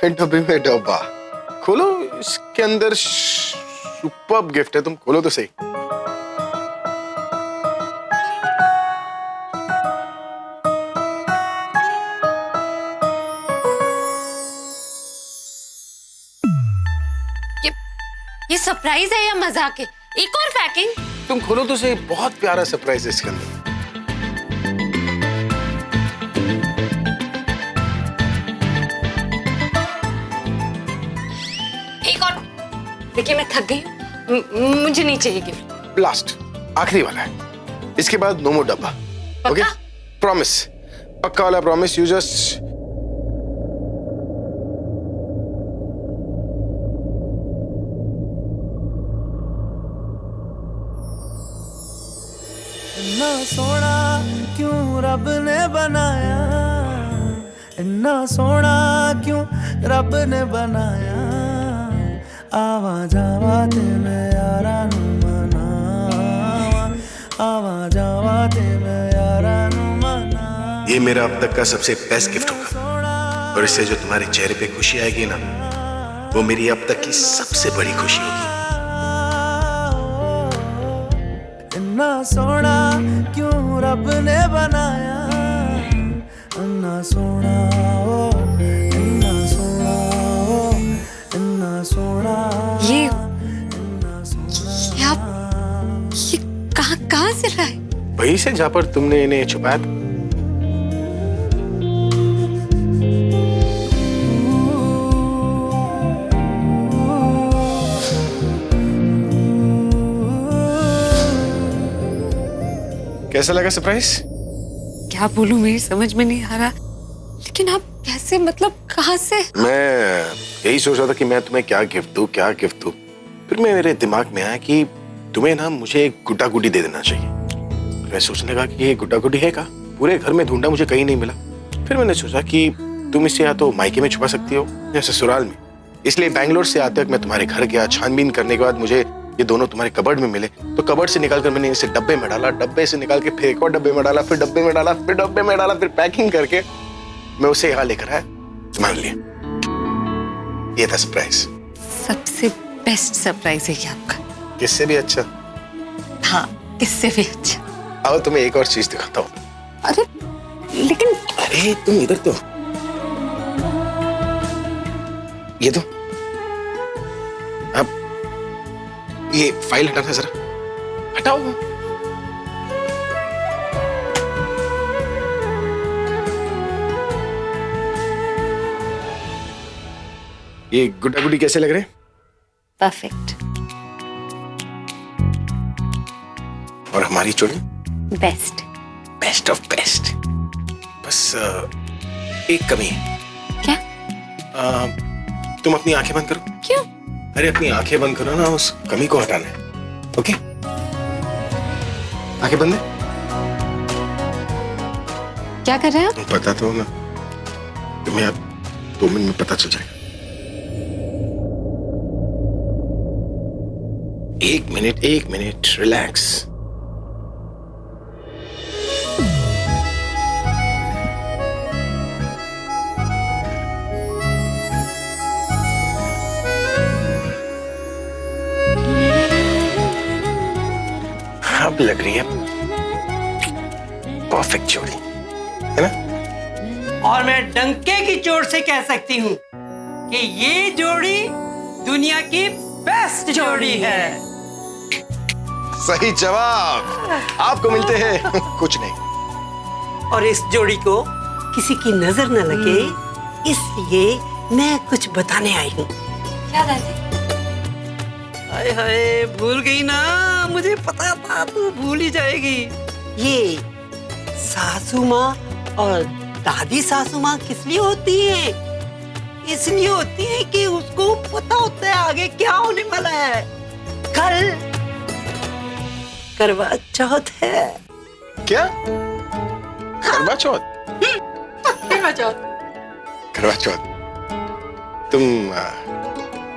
डब्बे में डब्बा खोलो, इसके अंदर सुपर्ब गिफ्ट है, तुम खोलो तो सही। ये सरप्राइज है या मजाक है? एक और पैकिंग? तुम खोलो तो सही, बहुत प्यारा सरप्राइज है इसके अंदर। एक और। देखिए मैं थक गई हूँ, मुझे नहीं चाहिए गिफ्ट। लास्ट, आखिरी वाला है, इसके बाद नो मोर डब्बा। ओके, प्रॉमिस, पक्का वाला प्रॉमिस। यू जस्ट इन्ना सोना क्यों रब ने बनाया, इन्ना सोना क्यों रब ने बनाया, आवा जावा ते मैं यारा नू मनावा, आवा जावा ते मैं यारा नू मनावा। ये मेरा अब तक का सबसे बेस्ट गिफ्ट होगा, और इससे जो तुम्हारे चेहरे पे खुशी आएगी ना, वो मेरी अब तक की सबसे बड़ी खुशी होगी। इन्ना सोना क्यों रब ने बनाया, इन्ना सोना ओ, इन्ना सोना ओ, इन्ना सोना। ये आप ये कहाँ से लाए? वहीं से जहाँ पर तुमने इन्हें छुपाया था। कैसा लगा सरप्राइज? क्या बोलूं, मेरी समझ में नहीं आ रहा। लेकिन आप कैसे, मतलब कहाँ से? मैं यही सोच रहा था कि मैं तुम्हें क्या गिफ्ट दूं, क्या गिफ्ट दूं। फिर मेरे दिमाग में आया कि तुम्हें ना मुझे एक गुड्डा गुड्डी दे देना चाहिए। मैं सोचने लगा कि ये गुड्डा गुड्डी है का, पूरे घर में ढूंढा, मुझे कहीं नहीं मिला। फिर मैंने सोचा कि तुम इसे या तो मायके में छुपा सकती हो या ससुराल में। इसलिए बैंगलोर से आते वक्त मैं तुम्हारे घर गया, छानबीन करने के बाद मुझे ये दोनों तुम्हारे कबर्ड में मिले, तो कबर्ड से निकालकर मैंने इसे डब्बे में डाला, डब्बे से निकाल के फिर एक और डब्बे में डाला, फिर डब्बे में डाला, फिर डब्बे में डाला, फिर पैकिंग करके मैं उसे यहाँ लेकर आया तुम्हारे लिए। ये था सरप्राइज। सबसे बेस्ट सरप्राइज है क्या आपका? किससे भी अच्छा। हाँ, किससे भी अच्छा। आओ तुम्हें एक और चीज दिखाता हूँ। अरे लेकिन अरे तुम इधर तो, ये तो अब ये फाइल हटाना जरा, हटाओ। ये गुड्डा गुड्डी कैसे लग रहे? परफेक्ट। और हमारी चोली? बेस्ट। Best of best. बस एक कमी है। क्या? तुम अपनी आंखें बंद करो। क्यों? अरे अपनी आंखें बंद करो ना, उस कमी को हटाना है। ओके, आंखें बंद है। क्या कर रहे हो? तुम पता तो ना, तुम्हें अब 2 मिनट में पता चल जाएगा। 1 मिनट रिलैक्स। अब लग रही है परफेक्ट जोड़ी, है ना? और मैं डंके की चोट से कह सकती हूँ कि ये जोड़ी दुनिया की बेस्ट जोड़ी है। सही जवाब। आपको मिलते हैं कुछ नहीं। और इस जोड़ी को किसी की नजर न लगे, इसलिए मैं कुछ बताने आई हूँ। क्या दादी? हाय हाय, भूल गई ना, मुझे पता था तू भूल ही जाएगी। ये सासू माँ और दादी सासू माँ किस लिए होती हैं? इसलिए होती है कि उसको पता होता है आगे क्या होने वाला है। कल करवा चौथ है। क्या? करवा चौथ? करवा चौथ। करवा चौथ। तुम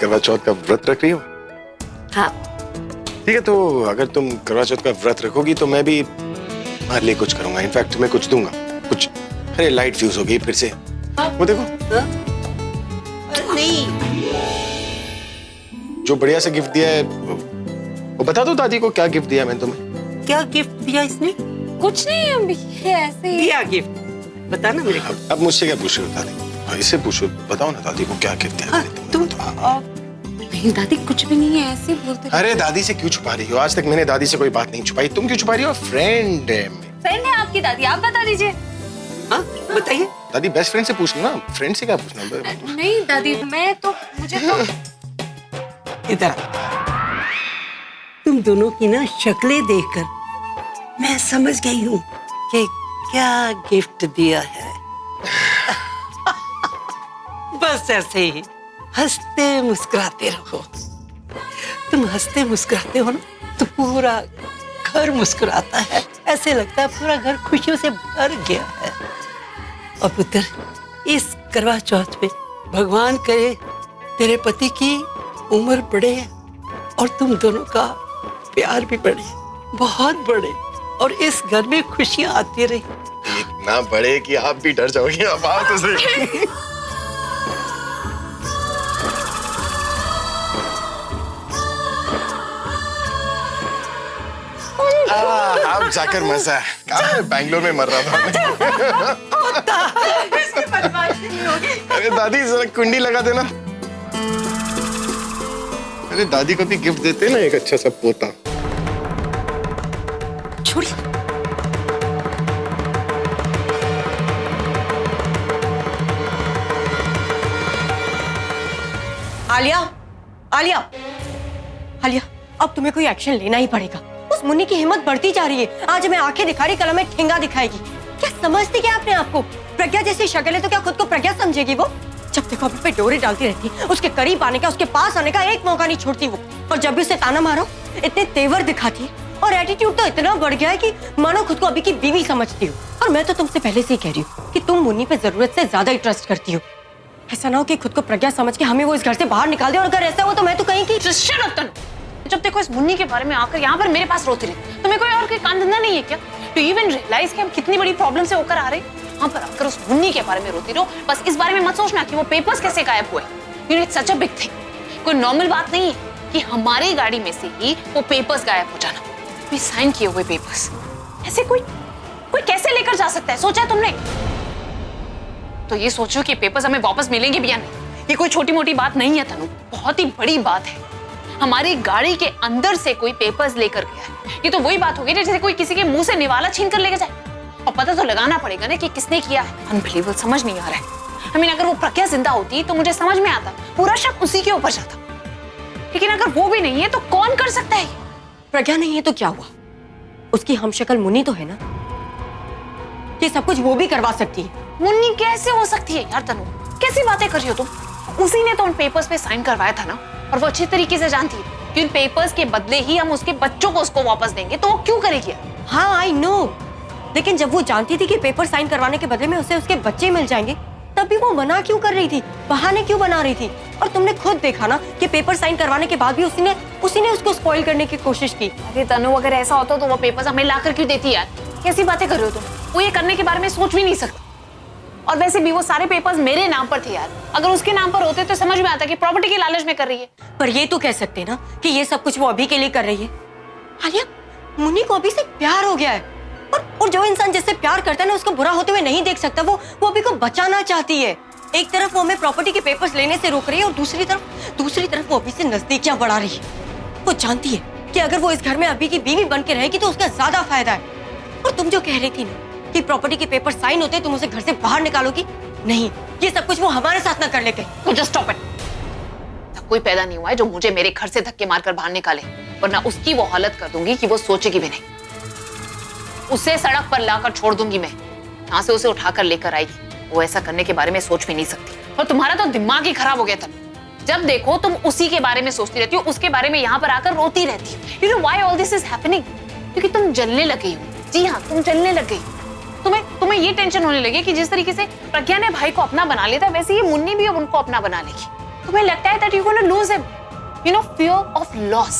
करवा चौथ का व्रत रख रही हो? हाँ। ठीक है, तो अगर तुम करवा चौथ का व्रत रखोगी तो मैं भी तुम्हारे लिए कुछ करूंगा। इनफैक्ट तुम्हें कुछ दूंगा। कुछ, अरे लाइट फ्यूज हो गई फिर से। वो देखो। नहीं। जो बढ़िया से गिफ्ट दिया है वो बता दो दादी को, क्या गिफ्ट दिया मैंने तुम्हें? क्या गिफ्ट दिया इसने? कुछ नहीं अभी, ये ऐसे ही। दिया गिफ्ट? बता ना मेरे को। अब मुझसे क्या पूछ रहे हो दादी? इससे पूछो, बताओ ना दादी को क्या गिफ्ट दिया हाँ, मैंने तुम तुम्हें? नहीं दादी कुछ भी नहीं है, ऐसे ही बोलते। अरे दादी से क्यों छुपा रही हो? आज तक मैंने दादी से कोई बात नहीं छुपाई, तुम क्यों छुपा रही हो? फ्रेंड है फ्रेंड है आपकी दादी, आप बता दीजिए। हाँ बताइए। दादी, बेस्ट फ्रेंड से पूछना ना, फ्रेंड से क्या पूछना? नहीं दादी, मैं तो मुझे तो इधर आ। तुम दोनों की ना शक्लें देखकर मैं समझ गई हूँ कि क्या गिफ्ट दिया है। बस ऐसे ही हंसते मुस्कुराते रहो। तुम हंसते मुस्कुराते हो ना तो पूरा घर मुस्कुराता है, ऐसे लगता है पूरा घर खुशियों से भर गया है। और पुत्र, इस करवा चौथ पे भगवान करे तेरे पति की उम्र बढ़े और तुम दोनों का प्यार भी बढ़े, बहुत बढ़े, और इस घर में खुशियां आती रही। इतना बड़े कि आप भी डर जाओगे। अब आओ तो सही। आप जाकर मजा है। कहाँ बैंगलोर में मर रहा था। अरे दादी जरा कुंडी लगा देना। अरे दादी को भी गिफ्ट देते ना एक अच्छा सा पोता। छोड़िए। आलिया, आलिया, आलिया, अब तुम्हें कोई एक्शन लेना ही पड़ेगा। उस मुन्नी की हिम्मत बढ़ती जा रही है। आज मैं आंखें दिखा रही, कल में ठेंगा दिखाएगी। क्या समझती क्या अपने आप को? प्रज्ञा जैसी शक्ल है तो क्या खुद को प्रज्ञा समझेगी वो? जब देखो अभी पे डोरे डालती रहती, उसके करीब आने का, उसके पास आने का एक मौका नहीं छोड़ती वो। और जब भी उसे ताना मारो इतने तेवर दिखाती है, और एटीट्यूड तो इतना बढ़ गया है कि मानो खुद को अभी की बीवी समझती हो। और मैं तो तुमसे पहले से ही कह रही हूँ कि तुम मुन्नी पे जरूरत से ज्यादा ही ट्रस्ट करती हो। ऐसा ना हो कि खुद को प्रज्ञा समझ के हमें वो इस घर से बाहर निकाल दे, और अगर ऐसा हो तो मैं तो कहीं की जब देखो इस मुन्नी के बारे में आकर यहाँ पर मेरे पास रोती रहती, तुम्हें कोई और कोई काम धंधा नहीं है क्या? टू इवन रियलाइज कि हम कितनी बड़ी प्रॉब्लम से होकर आ रहे हैं? यहाँ पर आकर उस मुन्नी के बारे में रोती रहो। बस इस बारे में मत सोचना कि वो पेपर्स कैसे गायब हुए। You know it's such a big thing. कोई नॉर्मल बात नहीं है कि हमारी गाड़ी में से ही वो पेपर्स गायब हो जाना, भी साइन किए हुए पेपर्स। ऐसे कोई कैसे लेकर जा सकता है? सोचा है तुमने? तो ये सोचो कि पेपर्स हमें वापस मिलेंगे भी या नहीं। ये कोई छोटी मोटी बात नहीं है तनु, बहुत ही बड़ी बात है। हमारी गाड़ी के अंदर से कोई पेपर्स लेकर गया है। ये तो वही बात होगी जैसे कोई किसी के मुंह से निवाला छीन कर लेकर जाए। और पता तो लगाना पड़ेगा ना कि किसने किया है। अनबिलीवेबल, समझ नहीं आ रहा है। I mean, अगर वो प्रज्ञा जिंदा होती तो मुझे समझ में आता, पूरा शक उसी के ऊपर जाता। लेकिन अगर वो भी नहीं है तो कौन कर सकता है? प्रज्ञा नहीं है तो क्या हुआ? उसकी हमशक्ल मुन्नी तो है ना, ये सब कुछ वो भी करवा सकती है। मुन्नी कैसे हो सकती है यार तनु? कैसी बातें कर रही हो तुम? उसी ने तो उन पेपर्स पे साइन करवाया था ना, और वो अच्छी तरीके से जानती है कि उन पेपर्स के बदले ही हम उसके बच्चों को उसको वापस देंगे, तो वो क्यों करेगी? हाँ आई नो, लेकिन जब वो जानती थी कि पेपर साइन करवाने के बदले में उसे उसके बच्चे मिल जाएंगे, तब भी वो मना क्यों कर रही थी? बहाने क्यों बना रही थी? और तुमने खुद देखा ना कि पेपर साइन करवाने के बाद भी उसी ने उसको स्पॉइल करने की कोशिश की। अरे तनु, अगर ऐसा होता तो वो पेपर्स हमें ला कर क्यों देती यार? कैसी बातें कर रहे हो तुम? वो ये करने के बारे में सोच भी नहीं सकती। और वैसे भी वो सारे पेपर्स मेरे नाम पर थे यार। अगर उसके नाम पर होते तो समझ में आता कि प्रॉपर्टी के लालच में कर रही है। पर ये तो कह सकते ना कि ये सब कुछ वो अभी के लिए कर रही है। आलिया, मुन्नी को अभी से प्यार हो गया है, और जो इंसान जिससे प्यार करता है ना उसको बुरा होते हुए नहीं देख सकता। वो अभी को बचाना चाहती है। एक तरफ वो हमें प्रॉपर्टी के पेपर्स लेने से रोक रही है, और दूसरी तरफ वो अभी से नजदीकियां बढ़ा रही है। वो जानती है कि अगर वो इस घर में अभी की बीवी बन के रहेगी तो उसका ज्यादा फायदा है। और तुम जो कह रही थी ना कि प्रॉपर्टी के पेपर साइन होते तुम उसे घर से बाहर निकालोगी, नहीं, ये सब कुछ वो हमारे साथ ना कर लेते। Just stop it. कोई पैदा नहीं हुआ है जो मुझे मेरे घर से धक्के मारकर बाहर निकाले, वरना उसकी वो हालत कर दूंगी कि वो सोचेगी भी नहीं। उसे सड़क पर लाकर छोड़ दूंगी मैं, जहां से उसे उठाकर लेकर आई थी। वो ऐसा करने के बारे में सोच भी नहीं सकती। और तुम्हारा तो दिमाग ही खराब हो गया था। जब देखो तुम उसी के बारे में सोचती रहती हो, उसके बारे में यहाँ पर आकर रोती रहती हो। You know why all this is happening? क्योंकि तुम जलने लग गई हो। जी हाँ, तुम जलने लग गई। तुम्हें ये टेंशन होने लगी कि जिस तरीके से प्रज्ञा ने भाई को अपना बना लिया था, वैसे ही मुन्नी भी अब उनको अपना बना लेगी। तुम्हें लगता है that you gonna lose him, you know, fear of loss.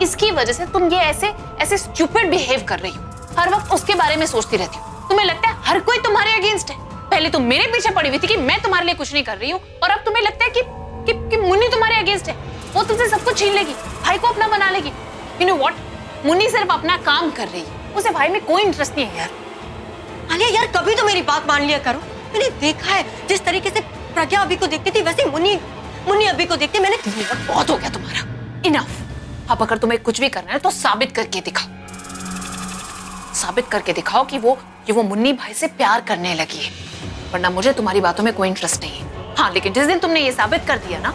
इसकी वजह से तुम ये ऐसे स्टूपिड बिहेव कर रही हो। हर वक्त उसके बारे में सोचती रहती हो। तुम्हें लगता है हर कोई तुम्हारे अगेंस्ट है। पहले तुम मेरे पीछे पड़ी हुई थी कि मैं तुम्हारे लिए कुछ नहीं कर रही हूँ, और अब तुम्हें लगता है कि मुन्नी तुम्हारे अगेंस्ट है, वो तुमसे सब कुछ छीन लेगी, भाई को अपना बना लेगी। यू नो व्हाट, मुन्नी सिर्फ अपना काम कर रही है, उसे भाई में कोई इंटरेस्ट नहीं है यार। आलिया यार, कभी तो मेरी बात मान लिया करो। मैंने देखा है जिस तरीके से प्रज्ञा अभी को देखती थी, वैसे मुन्नी अभी को देखती। मैंने बहुत हो गया तुम्हारा, इनफ। अब अगर तुम्हें कुछ भी करना है तो साबित करके दिखाओ, साबित करके दिखाओ कि वो मुन्नी भाई से प्यार करने लगी है, वरना मुझे तुम्हारी बातों में कोई इंटरेस्ट नहीं है। हाँ, लेकिन जिस दिन तुमने ये साबित कर दिया ना,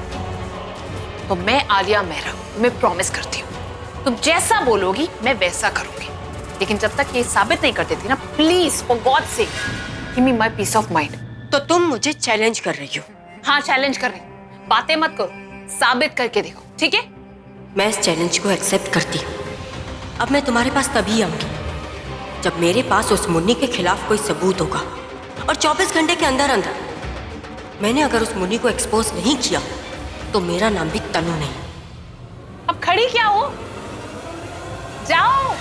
तो मैं आलिया मेहरा तुम्हें प्रॉमिस करती हूँ, तुम जैसा बोलोगी मैं वैसा करूंगी। लेकिन जब तक ये साबित नहीं कर देती ना, please for God sake give me my peace of mind. तो तुम मुझे चैलेंज कर रही हो? हाँ, चैलेंज कर रही, बातें मत करो, साबित करके दिखाओ, ठीक है? मैं इस चैलेंज को एक्सेप्ट करती हूँ। अब मैं तुम्हारे पास तभी आऊंगी जब मेरे पास उस मुन्नी के खिलाफ कोई सबूत होगा, और 24 घंटे के अंदर अंदर मैंने अगर उस मुन्नी को एक्सपोज नहीं किया तो मेरा नाम भी तनु नहीं। अब खड़ी क्या हो, जाओ।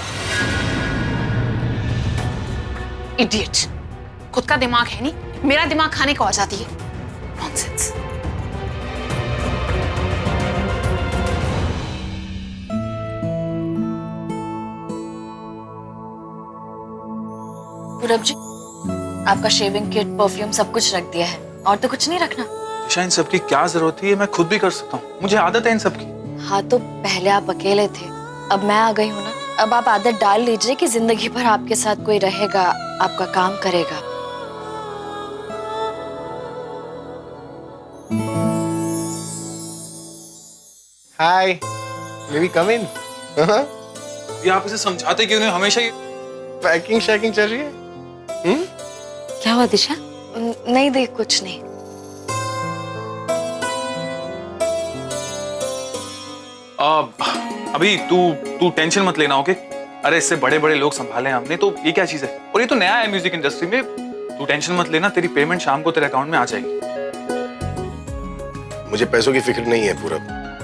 इडियट, खुद का दिमाग है नहीं, मेरा दिमाग खाने को आ जाती है। नॉनसेंस। पूरब जी, आपका शेविंग किट, परफ्यूम सब कुछ रख दिया है, और तो कुछ नहीं रखना। दिशा, इन सब की क्या जरूरत है? मैं खुद भी कर सकता हूँ, मुझे आदत है इन सब की। हाँ, तो पहले आप अकेले थे, अब मैं आ गई हूँ ना। अब आप आदत डाल लीजिए कि जिंदगी भर आपके साथ कोई रहेगा, आपका काम करेगा। हाय, मे बी कम इन। ये आप इसे समझाते क्यों नहीं? हमेशा ये पैकिंग शैकिंग चल रही है। क्या हुआ दिशा? नहीं देख, कुछ नहीं। अभी तू टेंशन मत लेना, ओके? अरे इससे बड़े बड़े लोग संभाले हमने, तो ये क्या चीज है? और ये तो नया है म्यूजिक इंडस्ट्री में। तू टेंशन मत लेना, तेरी पेमेंट शाम को तेरे अकाउंट में आ जाएगी। मुझे पैसों की फिक्र नहीं है पूरब,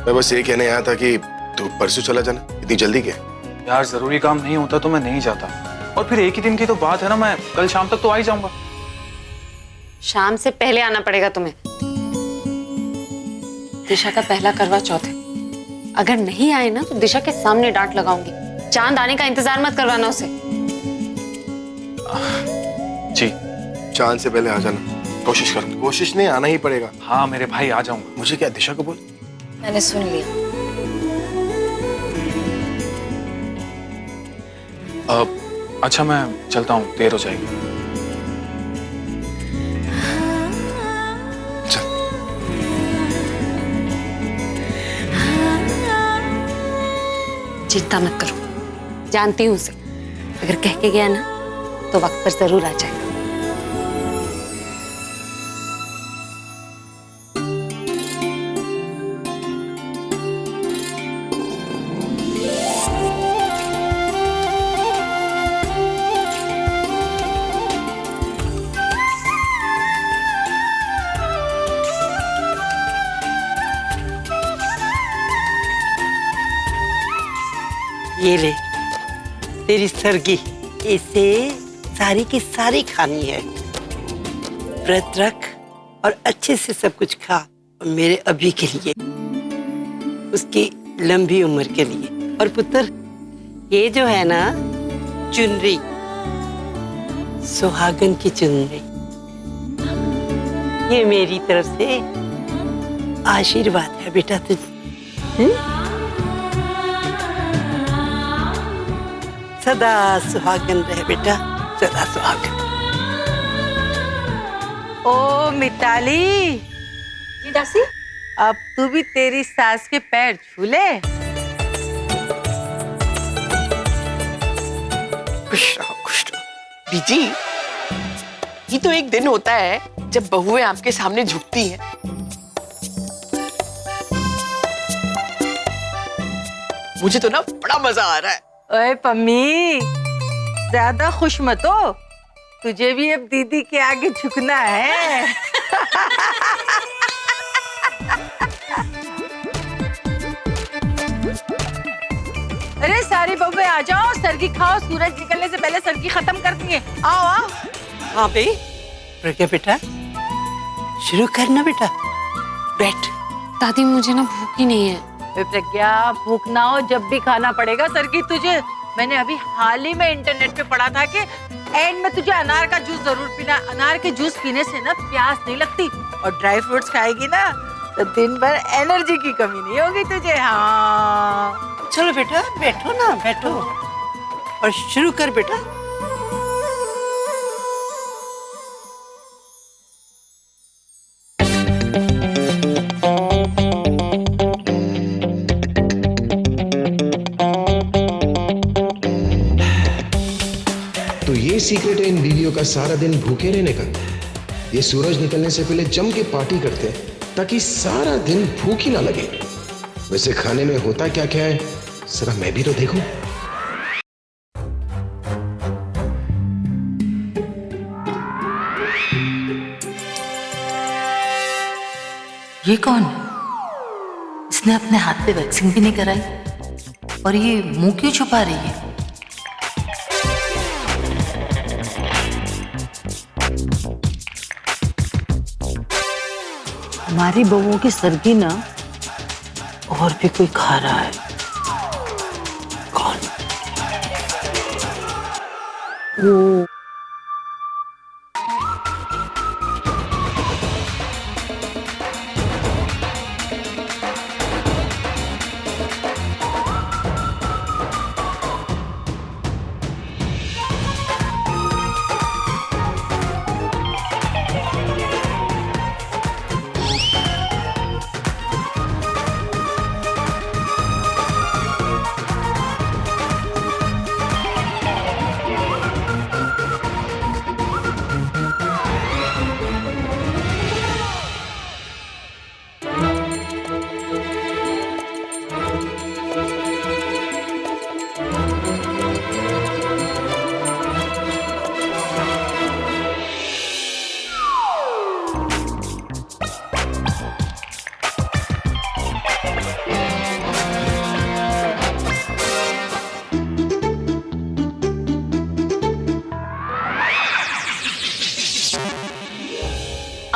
मैं बस ये कहने आया था कि तू परसों चला जाना। इतनी जल्दी क्या? यार जरूरी काम नहीं होता तो मैं नहीं जाता, और फिर एक ही दिन की तो बात है ना, मैं कल शाम तक तो आ ही जाऊंगा। शाम से पहले आना पड़ेगा तुम्हें। दिशा का पहला करवा चौथ है, अगर नहीं आए ना तो दिशा के सामने डांट लगाऊंगी। चांद आने का इंतजार मत करवाना उसे। जी, चांद से पहले आ जाना, कोशिश करूँ। कोशिश नहीं, आना ही पड़ेगा। हाँ मेरे भाई, आ जाऊंगा। मुझे क्या, दिशा को बोल। मैंने सुन लिया। अच्छा मैं चलता हूँ, देर हो जाएगी। चिंता मत करो, जानती हूँ उसे, अगर कह के गया ना तो वक्त पर जरूर आ जाएगा। ये ले तेरी सरगी, इसे सारी की सारी खानी है। व्रत रख और अच्छे से सब कुछ खा, और मेरे अभी के लिए, उसकी लंबी उम्र के लिए। और पुत्र, ये जो है ना चुनरी, सुहागन की चुनरी, ये मेरी तरफ से आशीर्वाद है बेटा तुझे। सदा सुहागन रहे बेटा, सदा सुहागन। ओ मिताली, दासी, अब तू भी तेरी सास के पैर छूले। खुश रहो, खुश रहो। बीजी, ये तो एक दिन होता है जब बहुएं आपके सामने झुकती हैं। मुझे तो ना बड़ा मजा आ रहा है। ओए पम्मी, ज्यादा खुश मत हो, तुझे भी अब दीदी के आगे झुकना है। अरे सारी बब्बे आ जाओ, सरगी खाओ, सूरज निकलने से पहले सरगी खत्म करती है। आओ आओ। हाँ भाई, प्रज्ञा बेटा, शुरू करना बेटा, बैठ। दादी मुझे ना भूख ही नहीं है। प्रज्ञा, भूख ना हो जब भी खाना पड़ेगा सरगी तुझे। मैंने अभी हाल ही में इंटरनेट पे पढ़ा था कि एंड में तुझे अनार का जूस जरूर पीना। अनार के जूस पीने से ना प्यास नहीं लगती, और ड्राई फ्रूट्स खाएगी ना तो दिन भर एनर्जी की कमी नहीं होगी तुझे। हाँ चलो बेटा, बैठो ना, बैठो और शुरू कर बेटा। तो ये सीक्रेट है इन बीवियों का, सारा दिन भूखे रहने का। ये सूरज निकलने से पहले जम के पार्टी करते हैं ताकि सारा दिन भूख ही ना लगे। वैसे खाने में होता क्या क्या है, जरा मैं भी तो देखूं। ये कौन है? इसने अपने हाथ पे वैक्सिंग भी नहीं कराई, और ये मुंह क्यों छुपा रही है? हमारी बहुओं की सर्दी ना और भी कोई खा रहा है। कौन? वो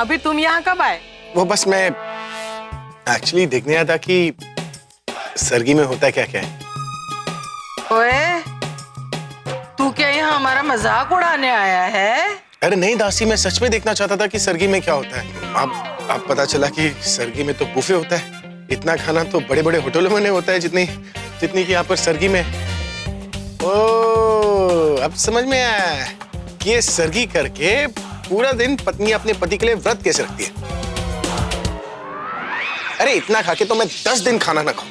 अभी तुम यहाँ कब आए? वो बस मैं एक्चुअली देखने आया था कि सरगी में होता क्या क्या है। ओए, तू क्या यहाँ हमारा मजाक उड़ाने आया है? अरे नहीं दासी, मैं सच में देखना चाहता था कि सरगी में क्या होता है। अब पता चला कि सरगी में तो बुफे होता है। इतना खाना तो बड़े बड़े होटलों में नहीं होता है जितनी कि यहाँ पर सरगी में। ओह, अब समझ में आया कि ये सरगी करके पूरा दिन पत्नी अपने पति के लिए व्रत कैसे रखती है। अरे इतना खा के तो मैं 10 दिन खाना ना खाऊं।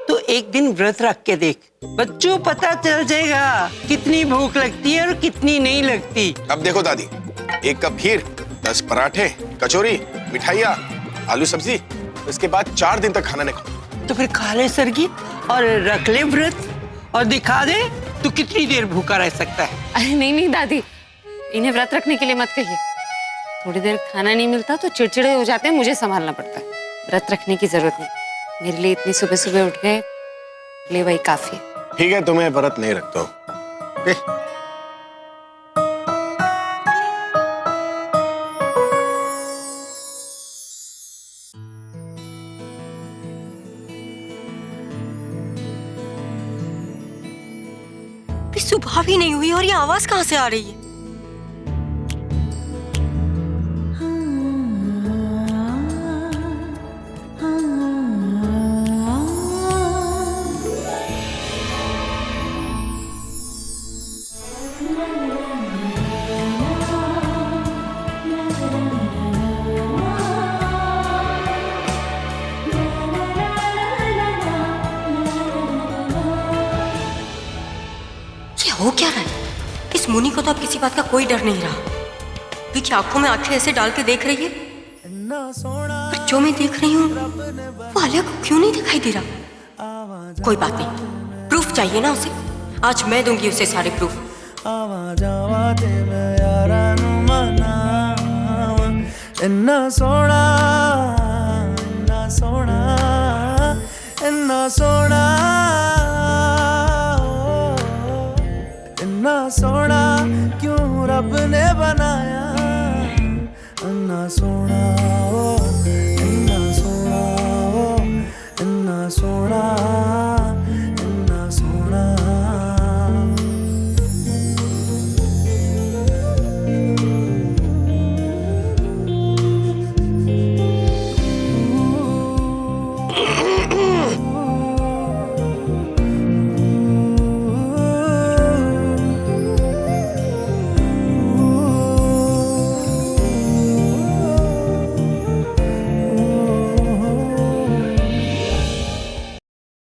तो एक दिन व्रत रख के देख, बच्चों पता चल जाएगा कितनी भूख लगती है और कितनी नहीं लगती। अब देखो दादी, 1 कप खीर, 10 पराठे, कचौरी, मिठाइयाँ, आलू सब्जी, इसके बाद 4 दिन तक खाना नहीं खाऊं। तो फिर खा ले सरगी और रख ले व्रत और दिखा दे तू कितनी देर भूखा रह सकता है। अरे नहीं दादी, इन्हें व्रत रखने के लिए मत कहिए। थोड़ी देर खाना नहीं मिलता तो चिड़चिड़े हो जाते हैं, मुझे संभालना पड़ता है। व्रत रखने की जरूरत नहीं, मेरे लिए इतनी सुबह सुबह उठ गए, ले वही काफी है। ठीक है, तुम्हें व्रत नहीं रखता हूं। ओके? सुबह भी नहीं हुई और ये आवाज कहाँ से आ रही है? हो क्या रहा है? इस मुनि को तो अब किसी बात का कोई डर नहीं रहा। क्योंकि आंखों में आंखें ऐसे डाल के देख रही है, पर जो मैं देख रही हूँ वो आलिया को क्यों नहीं दिखाई दे रहा? कोई बात नहीं, प्रूफ चाहिए ना उसे। आज मैं दूंगी उसे सारे प्रूफ। इन्ना सोना, इन्ना सोना, इन्ना सोना, इन्ना सोना। क्यों रब ने बनाया अन्ना सोना।